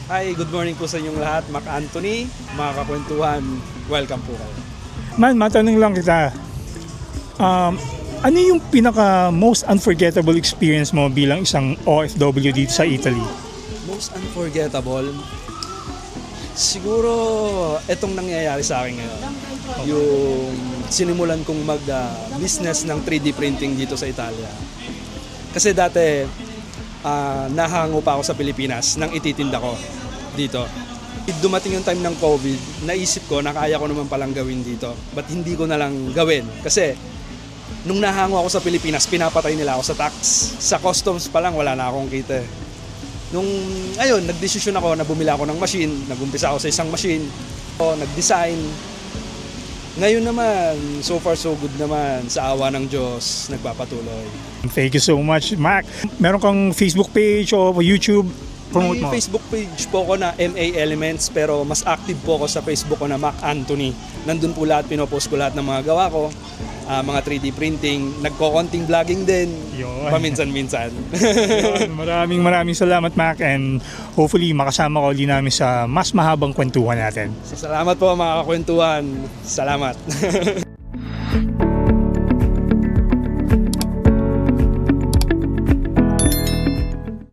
Hi, good morning po sa inyong lahat. Mac Anthony, mga kakwentuhan, welcome po kayo. Man, matanong lang kita. Ano yung pinaka most unforgettable experience mo bilang isang OFW dito sa Italy? Most unforgettable, siguro itong nangyayari sa akin ngayon. Yung sinimulan kong mag-business ng 3D printing dito sa Italia. Kasi dati, nahango pa ako sa Pilipinas nang ititinda ko dito. Dumating yung time ng COVID, naisip ko na kaya ko naman palang gawin dito. Ba't hindi ko na lang gawin? Kasi nung nahango ako sa Pilipinas, pinapatay nila ako sa tax. Sa customs pa lang, wala na akong kita. Nung, ayun, nagdesisyon ako na bumili ako ng machine. Nagumpisa ako sa isang machine. Nag-design. Ngayon naman, so far so good naman. Sa awa ng Diyos, nagpapatuloy. Thank you so much, Mac. Meron kang Facebook page o YouTube? Promote mo. May Facebook page po ko na MA Elements, pero mas active po ako sa Facebook ko na Mac Anthony. Nandun po lahat, pinopost ko lahat ng mga gawa ko. Mga 3D printing, nagko-konting vlogging din, Yun. paminsan-minsan. Yun, maraming salamat, Mac, and hopefully makasama ko ulit namin sa mas mahabang kwentuhan natin. Salamat po mga kakwentuhan. Salamat.